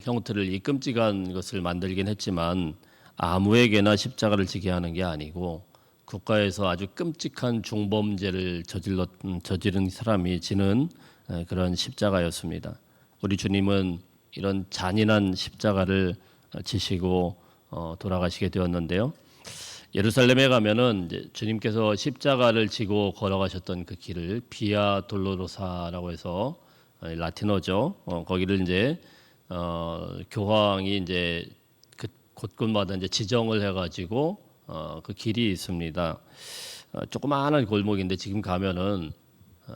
형태를 이 끔찍한 것을 만들긴 했지만 아무에게나 십자가를 지게 하는 게 아니고 국가에서 아주 끔찍한 중범죄를 저지른 사람이 지는 그런 십자가였습니다. 우리 주님은 이런 잔인한 십자가를 지시고 돌아가시게 되었는데요. 예루살렘에 가면은 이제 주님께서 십자가를 지고 걸어가셨던 그 길을 비아 돌로로사라고 해서 라틴어죠. 거기를 이제 교황이 이제 그 곳곳마다 이제 지정을 해가지고 그 길이 있습니다. 조그마한 골목인데 지금 가면은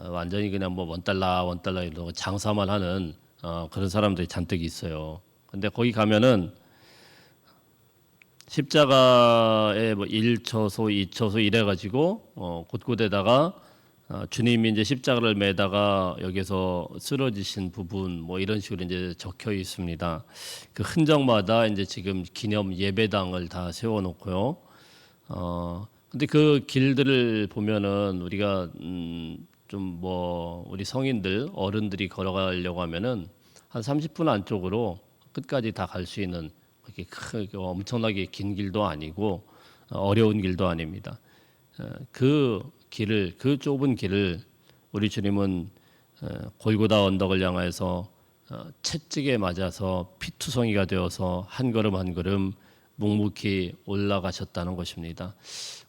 완전히 그냥 뭐 원달러 이러고 장사만 하는 그런 사람들이 잔뜩 있어요. 근데 거기 가면은 십자가에 뭐 1처소, 2처소 이래가지고 곳곳에다가 주님이 이제 십자가를 매다가 여기서 쓰러지신 부분 뭐 이런 식으로 이제 적혀 있습니다. 그 흔적마다 이제 지금 기념 예배당을 다 세워놓고요. 근데 그 길들을 보면은 우리가 좀 뭐 우리 성인들 어른들이 걸어가려고 하면은 한 30분 안쪽으로 끝까지 다 갈 수 있는 그렇게 엄청나게 긴 길도 아니고 어려운 길도 아닙니다. 그 길을 그 좁은 길을 우리 주님은 골고다 언덕을 향해서 채찍에 맞아서 피투성이가 되어서 한 걸음 한 걸음 묵묵히 올라가셨다는 것입니다.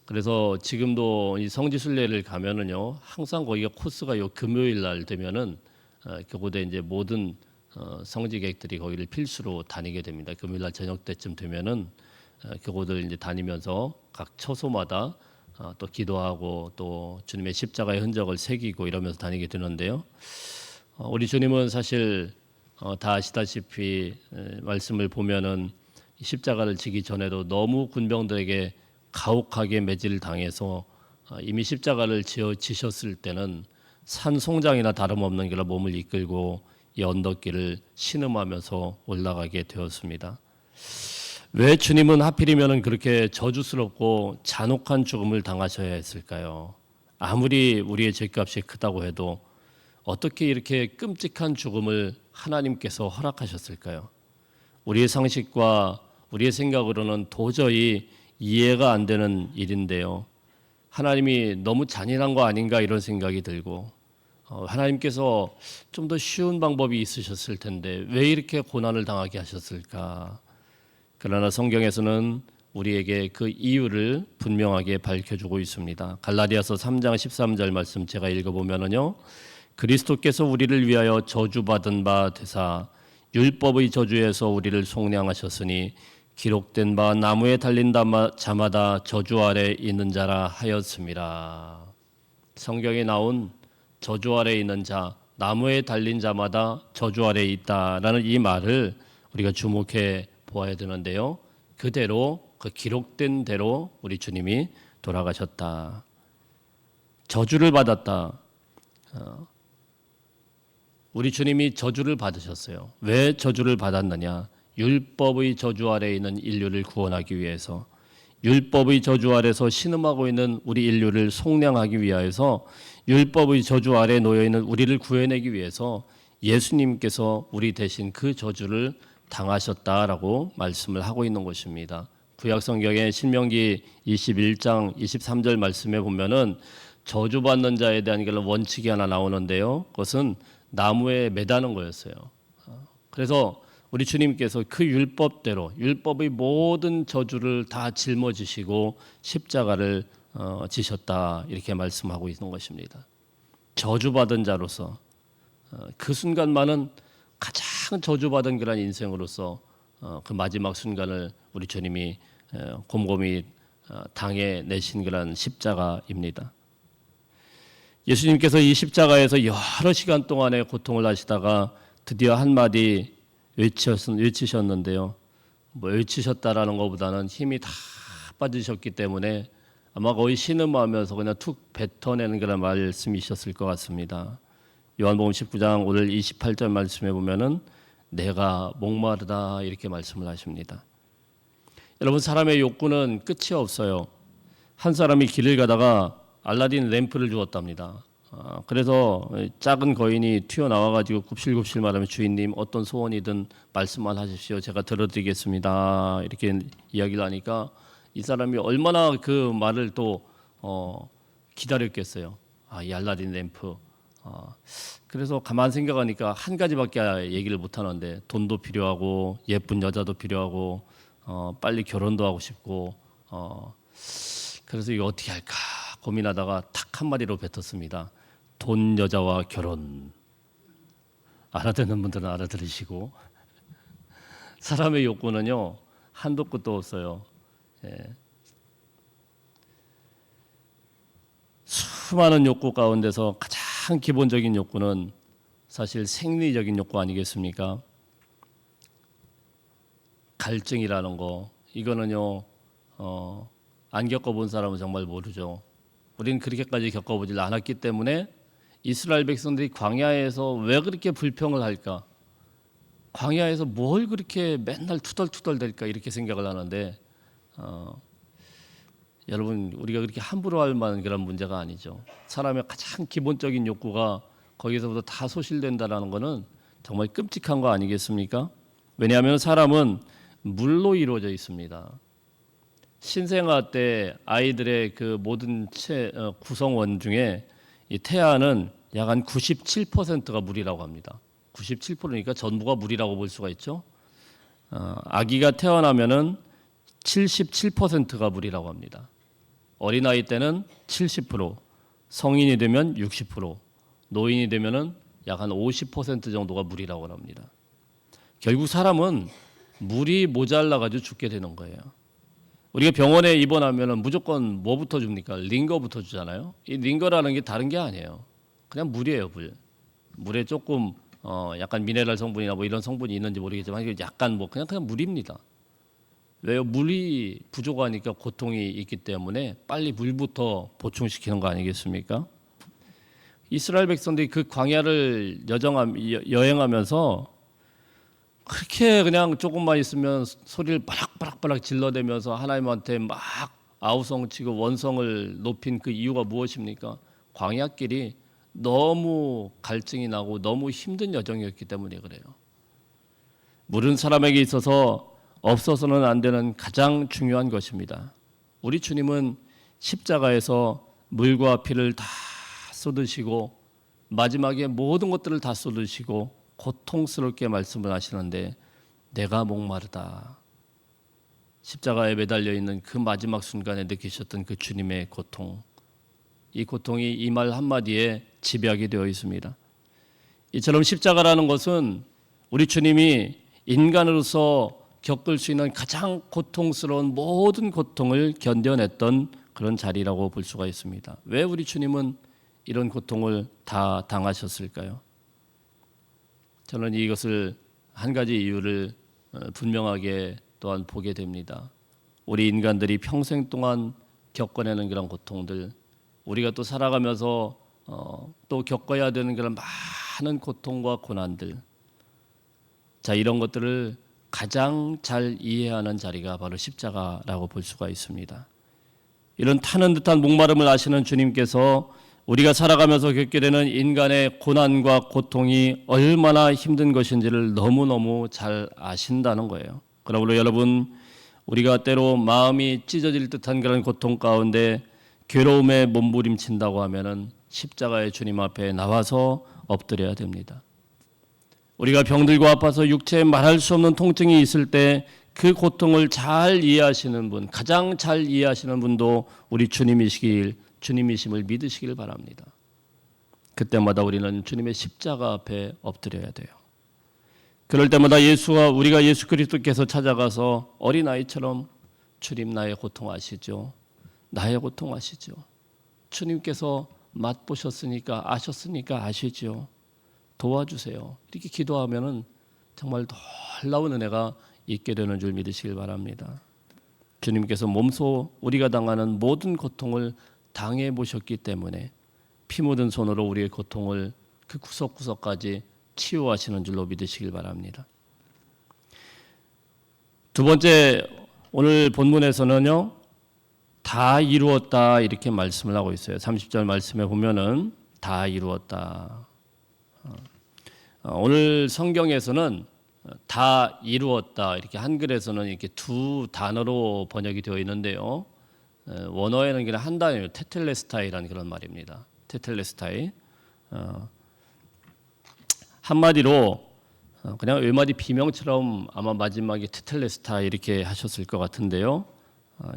그래서 지금도 이 성지순례를 가면은요 항상 거기가 코스가 요 금요일 날 되면은 그곳에 이제 모든 성지객들이 거기를 필수로 다니게 됩니다. 금요일 날 저녁 때쯤 되면은 그곳을 이제 다니면서 각 처소마다 또 기도하고 또 주님의 십자가의 흔적을 새기고 이러면서 다니게 되는데요. 우리 주님은 사실 다 아시다시피 말씀을 보면은 십자가를 지기 전에도 너무 군병들에게 가혹하게 매질을 당해서 이미 십자가를 지셨을 때는 산 송장이나 다름없는 길로 몸을 이끌고 이 언덕길을 신음하면서 올라가게 되었습니다. 왜 주님은 하필이면 그렇게 저주스럽고 잔혹한 죽음을 당하셔야 했을까요? 아무리 우리의 죄값이 크다고 해도 어떻게 이렇게 끔찍한 죽음을 하나님께서 허락하셨을까요? 우리의 상식과 우리의 생각으로는 도저히 이해가 안 되는 일인데요. 하나님이 너무 잔인한 거 아닌가 이런 생각이 들고 하나님께서 좀 더 쉬운 방법이 있으셨을 텐데 왜 이렇게 고난을 당하게 하셨을까? 그러나 성경에서는 우리에게 그 이유를 분명하게 밝혀주고 있습니다. 갈라디아서 3장 13절 말씀 제가 읽어보면요. 그리스도께서 우리를 위하여 저주받은 바 되사 율법의 저주에서 우리를 속량하셨으니 기록된 바 나무에 달린 자마다 저주 아래 있는 자라 하였습니다. 성경에 나온 저주 아래 있는 자, 나무에 달린 자마다 저주 아래 있다라는 이 말을 우리가 주목해 보아야 되는데요. 그대로 그 기록된 대로 우리 주님이 돌아가셨다. 저주를 받았다. 우리 주님이 저주를 받으셨어요. 왜 저주를 받았느냐? 율법의 저주 아래에 있는 인류를 구원하기 위해서, 율법의 저주 아래서 신음하고 있는 우리 인류를 속량하기 위하여서, 율법의 저주 아래에 놓여 있는 우리를 구해내기 위해서 예수님께서 우리 대신 그 저주를 당하셨다라고 말씀을 하고 있는 것입니다. 구약 성경의 신명기 21장 23절 말씀에 보면은 저주받는 자에 대한 원칙이 하나 나오는데요. 그것은 나무에 매다는 거였어요. 그래서 우리 주님께서 그 율법대로 율법의 모든 저주를 다 짊어지시고 십자가를 지셨다 이렇게 말씀하고 있는 것입니다. 저주받은 자로서 그 순간만은 가장 저주받은 그런 인생으로서 그 마지막 순간을 우리 주님이 곰곰이 당해내신 그런 십자가입니다. 예수님께서 이 십자가에서 여러 시간 동안의 고통을 하시다가 드디어 한마디 외치셨는데요. 뭐 외치셨다라는 것보다는 힘이 다 빠지셨기 때문에 아마 거의 신음하면서 그냥 툭 뱉어내는 그런 말씀이셨을 것 같습니다. 요한복음 19장 오늘 28절 말씀에 보면은 내가 목마르다 이렇게 말씀을 하십니다. 여러분 사람의 욕구는 끝이 없어요. 한 사람이 길을 가다가 알라딘 램프를 주었답니다. 그래서 작은 거인이 튀어나와가지고 굽실굽실 말하면 주인님 어떤 소원이든 말씀만 하십시오. 제가 들어드리겠습니다. 이렇게 이야기를 하니까 이 사람이 얼마나 그 말을 또 기다렸겠어요. 이 알라딘 램프. 그래서 가만 생각하니까 한 가지밖에 얘기를 못 하는데 돈도 필요하고 예쁜 여자도 필요하고 빨리 결혼도 하고 싶고 그래서 이거 어떻게 할까 고민하다가 탁 한마디로 뱉었습니다. 돈, 여자와 결혼. 알아듣는 분들은 알아들으시고 사람의 욕구는요 한도 끝도 없어요. 수많은 욕구 가운데서 가장 기본적인 욕구는 사실 생리적인 욕구 아니겠습니까? 갈증이라는 거 이거는요 안 겪어본 사람은 정말 모르죠. 우리는 그렇게까지 겪어보질 않았기 때문에 이스라엘 백성들이 광야에서 왜 그렇게 불평을 할까? 광야에서 뭘 그렇게 맨날 투덜투덜댈까 이렇게 생각을 하는데 여러분 우리가 그렇게 함부로 할 만한 그런 문제가 아니죠. 사람의 가장 기본적인 욕구가 거기서부터 다 소실된다는 것은 정말 끔찍한 거 아니겠습니까? 왜냐하면 사람은 물로 이루어져 있습니다. 신생아 때 아이들의 그 모든 구성원 중에 이 태아는 약 한 97%가 물이라고 합니다. 97%니까 전부가 물이라고 볼 수가 있죠. 아기가 태어나면은 77%가 물이라고 합니다. 어린아이 때는 70%, 성인이 되면 60%, 노인이 되면은 약 한 50% 정도가 물이라고 합니다. 결국 사람은 물이 모자라 가지고 죽게 되는 거예요. 우리가 병원에 입원하면은 무조건 뭐부터 줍니까? 링거부터 주잖아요. 이 링거라는 게 다른 게 아니에요. 그냥 물이에요, 물. 물에 조금 약간 미네랄 성분이나 뭐 이런 성분이 있는지 모르겠지만 약간 뭐 그냥 물입니다. 왜요? 물이 부족하니까 고통이 있기 때문에 빨리 물부터 보충시키는 거 아니겠습니까? 이스라엘 백성들이 그 광야를 여행하면서 그렇게 그냥 조금만 있으면 소리를 바락바락 질러대면서 하나님한테 막 아우성치고 원성을 높인 그 이유가 무엇입니까? 광야길이 너무 갈증이 나고 너무 힘든 여정이었기 때문에 그래요. 물은 사람에게 있어서 없어서는 안 되는 가장 중요한 것입니다. 우리 주님은 십자가에서 물과 피를 다 쏟으시고 마지막에 모든 것들을 다 쏟으시고 고통스럽게 말씀을 하시는데 내가 목마르다. 십자가에 매달려 있는 그 마지막 순간에 느끼셨던 그 주님의 고통. 이 고통이 이 말 한마디에 지배하게 되어 있습니다. 이처럼 십자가라는 것은 우리 주님이 인간으로서 겪을 수 있는 가장 고통스러운 모든 고통을 견뎌냈던 그런 자리라고 볼 수가 있습니다. 왜 우리 주님은 이런 고통을 다 당하셨을까요? 저는 이것을 한 가지 이유를 분명하게 또한 보게 됩니다. 우리 인간들이 평생 동안 겪어내는 그런 고통들, 우리가 또 살아가면서 또 겪어야 되는 그런 많은 고통과 고난들, 자 이런 것들을 가장 잘 이해하는 자리가 바로 십자가라고 볼 수가 있습니다. 이런 타는 듯한 목마름을 아시는 주님께서 우리가 살아가면서 겪게 되는 인간의 고난과 고통이 얼마나 힘든 것인지를 너무너무 잘 아신다는 거예요. 그러므로 여러분, 우리가 때로 마음이 찢어질 듯한 그런 고통 가운데 괴로움에 몸부림친다고 하면은 십자가의 주님 앞에 나와서 엎드려야 됩니다. 우리가 병들고 아파서 육체에 말할 수 없는 통증이 있을 때 그 고통을 잘 이해하시는 분, 가장 잘 이해하시는 분도 우리 주님이심을 믿으시길 바랍니다. 그때마다 우리는 주님의 십자가 앞에 엎드려야 돼요. 그럴 때마다 우리가 예수 그리스도께서 찾아가서 어린아이처럼 주님 나의 고통 아시죠? 나의 고통 아시죠? 주님께서 맛보셨으니까 아셨으니까 아시죠? 도와주세요. 이렇게 기도하면은 정말 놀라운 은혜가 있게 되는 줄 믿으시길 바랍니다. 주님께서 몸소 우리가 당하는 모든 고통을 당해 보셨기 때문에 피 묻은 손으로 우리의 고통을 그 구석구석까지 치유하시는 줄로 믿으시길 바랍니다. 두 번째, 오늘 본문에서는요, 다 이루었다 이렇게 말씀을 하고 있어요. 30절 말씀에 보면은 다 이루었다. 오늘 성경에서는 다 이루었다 이렇게 한글에서는 이렇게 두 단어로 번역이 되어 있는데요. 원어에는 그냥 한 단어예요. 테텔레스타이라는 그런 말입니다. 테텔레스타이. 한마디로 그냥 외마디 비명처럼 아마 마지막에 테텔레스타이 이렇게 하셨을 것 같은데요.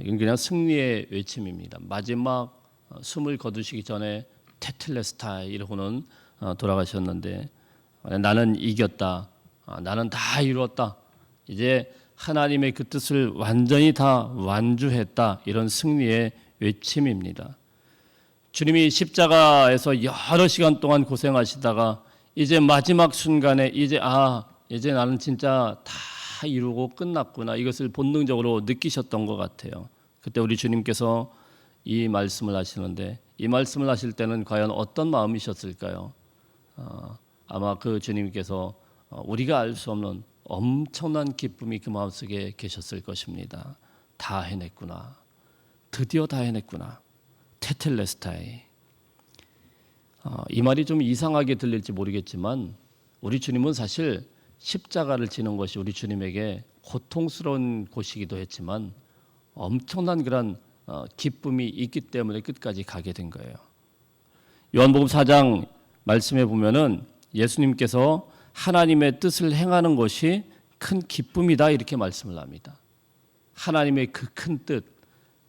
이건 그냥 승리의 외침입니다. 마지막 숨을 거두시기 전에 테텔레스타이 이러고는 돌아가셨는데 나는 이겼다. 나는 다 이루었다. 이제 하나님의 그 뜻을 완전히 다 완주했다. 이런 승리의 외침입니다. 주님이 십자가에서 여러 시간 동안 고생하시다가 이제 마지막 순간에 이제 나는 진짜 다 이루고 끝났구나. 이것을 본능적으로 느끼셨던 것 같아요. 그때 우리 주님께서 이 말씀을 하시는데 이 말씀을 하실 때는 과연 어떤 마음이셨을까요? 아마 그 주님께서 우리가 알 수 없는 엄청난 기쁨이 그 마음속에 계셨을 것입니다. 다 해냈구나. 드디어 다 해냈구나. 테텔레스타이. 이 말이 좀 이상하게 들릴지 모르겠지만 우리 주님은 사실 십자가를 지는 것이 우리 주님에게 고통스러운 곳이기도 했지만 엄청난 그런 기쁨이 있기 때문에 끝까지 가게 된 거예요. 요한복음 4장 말씀에 보면은 예수님께서 하나님의 뜻을 행하는 것이 큰 기쁨이다 이렇게 말씀을 합니다. 하나님의 그 큰 뜻,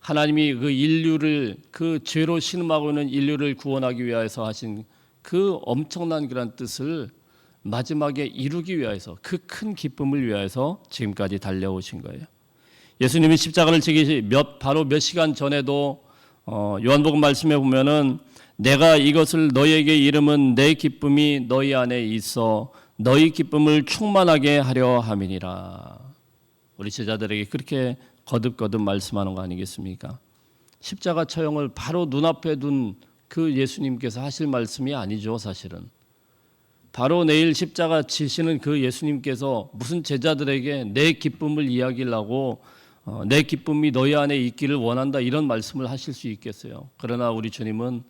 하나님이 그 인류를 그 죄로 신음하고 있는 인류를 구원하기 위해서 하신 그 엄청난 그런 뜻을 마지막에 이루기 위해서 그 큰 기쁨을 위해서 지금까지 달려오신 거예요. 예수님이 십자가를 지기 바로 몇 시간 전에도 요한복음 말씀에 보면은 내가 이것을 너희에게 이름은 내 기쁨이 너희 안에 있어 너희 기쁨을 충만하게 하려 함이니라. 우리 제자들에게 그렇게 거듭거듭 말씀하는 거 아니겠습니까? 십자가 처형을 바로 눈앞에 둔 그 예수님께서 하실 말씀이 아니죠, 사실은. 바로 내일 십자가 지시는 그 예수님께서 무슨 제자들에게 내 기쁨을 이야기하려고 내 기쁨이 너희 안에 있기를 원한다 이런 말씀을 하실 수 있겠어요. 그러나 우리 주님은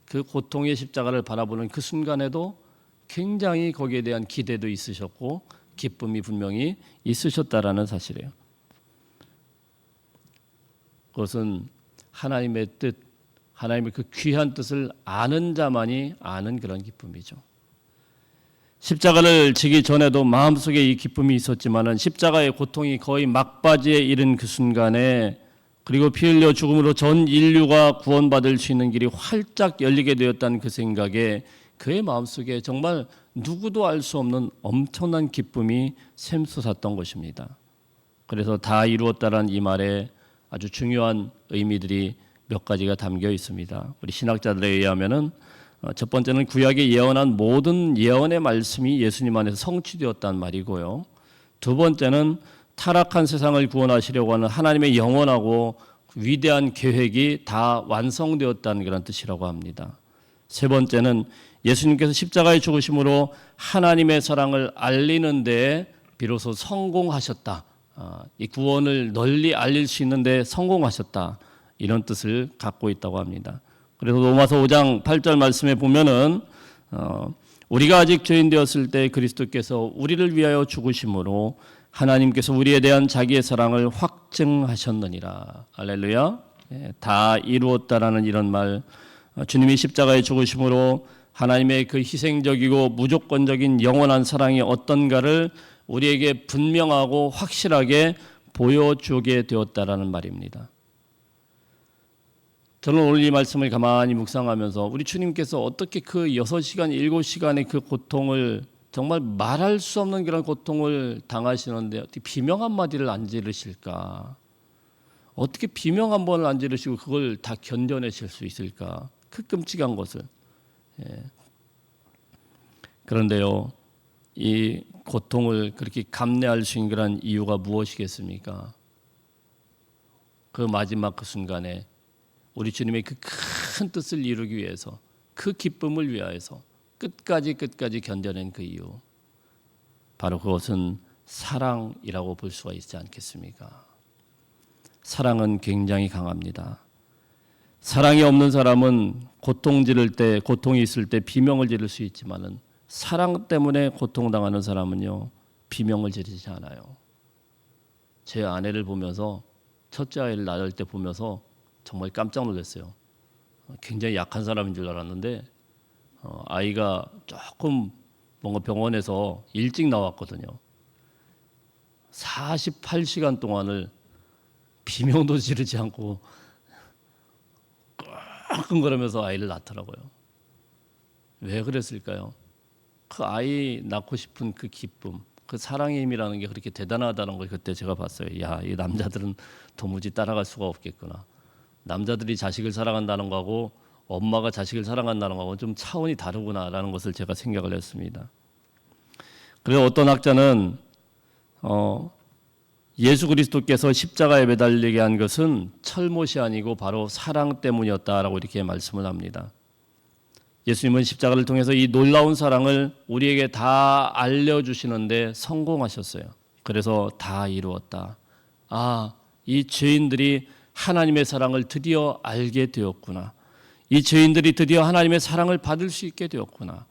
그 고통의 십자가를 바라보는 그 순간에도 굉장히 거기에 대한 기대도 있으셨고 기쁨이 분명히 있으셨다라는 사실이에요. 그것은 하나님의 뜻, 하나님의 그 귀한 뜻을 아는 자만이 아는 그런 기쁨이죠. 십자가를 지기 전에도 마음속에 이 기쁨이 있었지만은 십자가의 고통이 거의 막바지에 이른 그 순간에 그리고 피 흘려 죽음으로 전 인류가 구원받을 수 있는 길이 활짝 열리게 되었다는 그 생각에 그의 마음속에 정말 누구도 알 수 없는 엄청난 기쁨이 샘솟았던 것입니다. 그래서 다 이루었다라는 이 말에 아주 중요한 의미들이 몇 가지가 담겨 있습니다. 우리 신학자들에 의하면은 첫 번째는 구약에 예언한 모든 예언의 말씀이 예수님 안에서 성취되었다는 말이고요. 두 번째는 타락한 세상을 구원하시려고 하는 하나님의 영원하고 위대한 계획이 다 완성되었다는 그런 뜻이라고 합니다. 세 번째는 예수님께서 십자가의 죽으심으로 하나님의 사랑을 알리는 데 비로소 성공하셨다. 이 구원을 널리 알릴 수 있는 데 성공하셨다. 이런 뜻을 갖고 있다고 합니다. 그래서 로마서 5장 8절 말씀에 보면은 우리가 아직 죄인 되었을 때 그리스도께서 우리를 위하여 죽으심으로 하나님께서 우리에 대한 자기의 사랑을 확증하셨느니라. 할렐루야. 다 이루었다라는 이런 말, 주님이 십자가에 죽으심으로 하나님의 그 희생적이고 무조건적인 영원한 사랑이 어떤가를 우리에게 분명하고 확실하게 보여주게 되었다라는 말입니다. 저는 오늘 이 말씀을 가만히 묵상하면서 우리 주님께서 어떻게 그 6시간, 7시간의 그 고통을 정말 말할 수 없는 그런 고통을 당하시는데 어떻게 비명 한마디를 안 지르실까? 어떻게 비명 한 번을 안 지르시고 그걸 다 견뎌내실 수 있을까? 그 끔찍한 것을. 그런데요, 이 고통을 그렇게 감내할 수 있는 그런 이유가 무엇이겠습니까? 그 마지막 그 순간에 우리 주님의 그 큰 뜻을 이루기 위해서 그 기쁨을 위하여서 끝까지 견뎌낸 그 이유, 바로 그것은 사랑이라고 볼 수가 있지 않겠습니까? 사랑은 굉장히 강합니다. 사랑이 없는 사람은 고통 지를 때, 고통이 있을 때 비명을 지를 수 있지만은 사랑 때문에 고통당하는 사람은요, 비명을 지르지 않아요. 제 아내를 보면서, 첫째 아이를 낳을 때 보면서 정말 깜짝 놀랐어요. 굉장히 약한 사람인 줄 알았는데 아이가 조금 뭔가 병원에서 일찍 나왔거든요. 48시간 동안을 비명도 지르지 않고 끙끙거리면서 아이를 낳더라고요. 왜 그랬을까요? 그 아이 낳고 싶은 그 기쁨, 그 사랑의 힘이라는 게 그렇게 대단하다는 걸 그때 제가 봤어요. 야, 이 남자들은 도무지 따라갈 수가 없겠구나. 남자들이 자식을 사랑한다는 거하고 엄마가 자식을 사랑한다는 거하고 좀 차원이 다르구나라는 것을 제가 생각을 했습니다. 그래서 어떤 학자는 예수 그리스도께서 십자가에 매달리게 한 것은 철못이 아니고 바로 사랑 때문이었다라고 이렇게 말씀을 합니다. 예수님은 십자가를 통해서 이 놀라운 사랑을 우리에게 다 알려주시는데 성공하셨어요. 그래서 다 이루었다. 아, 이 죄인들이 하나님의 사랑을 드디어 알게 되었구나. 이 죄인들이 드디어 하나님의 사랑을 받을 수 있게 되었구나.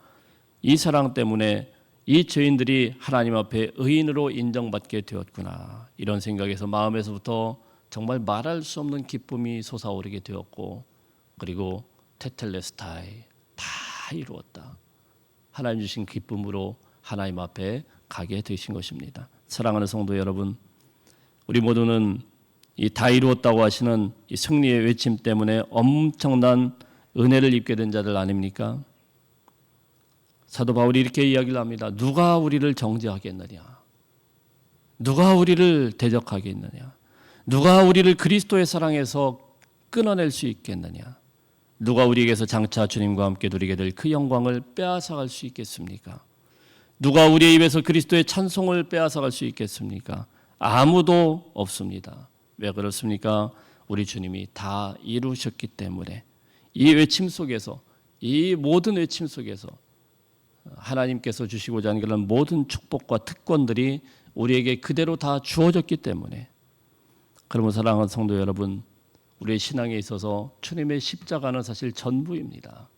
이 사랑 때문에 이 죄인들이 하나님 앞에 의인으로 인정받게 되었구나. 이런 생각에서 마음에서부터 정말 말할 수 없는 기쁨이 솟아오르게 되었고, 그리고 테텔레스타이, 다 이루었다. 하나님 주신 기쁨으로 하나님 앞에 가게 되신 것입니다. 사랑하는 성도 여러분, 우리 모두는 이 다 이루었다고 하시는 이 승리의 외침 때문에 엄청난 은혜를 입게 된 자들 아닙니까? 사도 바울이 이렇게 이야기를 합니다. 누가 우리를 정죄하겠느냐? 누가 우리를 대적하겠느냐? 누가 우리를 그리스도의 사랑에서 끊어낼 수 있겠느냐? 누가 우리에게서 장차 주님과 함께 누리게 될 그 영광을 빼앗아갈 수 있겠습니까? 누가 우리의 입에서 그리스도의 찬송을 빼앗아갈 수 있겠습니까? 아무도 없습니다. 왜 그렇습니까? 우리 주님이 다 이루셨기 때문에. 이 외침 속에서, 이 모든 외침 속에서 하나님께서 주시고자 하는 그런 모든 축복과 특권들이 우리에게 그대로 다 주어졌기 때문에. 그러면 사랑하는 성도 여러분, 우리의 신앙에 있어서 주님의 십자가는 사실 전부입니다.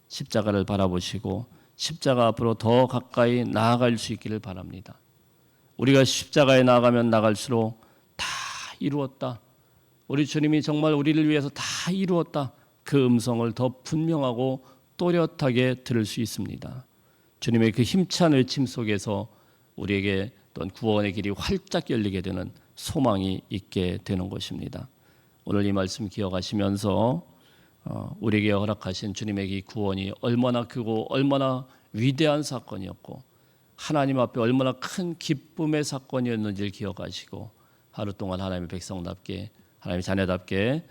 십자가를 바라보시고 십자가 앞으로 더 가까이 나아갈 수 있기를 바랍니다. 우리가 십자가에 나아가면 나갈수록 다 이루었다. 우리 주님이 정말 우리를 위해서 다 이루었다. 그 음성을 더 분명하고 또렷하게 들을 수 있습니다. 주님의 그 힘찬 외침 속에서 우리에게 또한 구원의 길이 활짝 열리게 되는 소망이 있게 되는 것입니다. 오늘 이 말씀 기억하시면서 우리에게 허락하신 주님의 이 구원이 얼마나 크고 얼마나 위대한 사건이었고 하나님 앞에 얼마나 큰 기쁨의 사건이었는지를 기억하시고 하루 동안 하나님의 백성답게 하나님의 자녀답게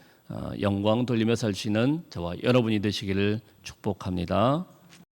영광 돌리며 살 수 있는 저와 여러분이 되시기를 축복합니다.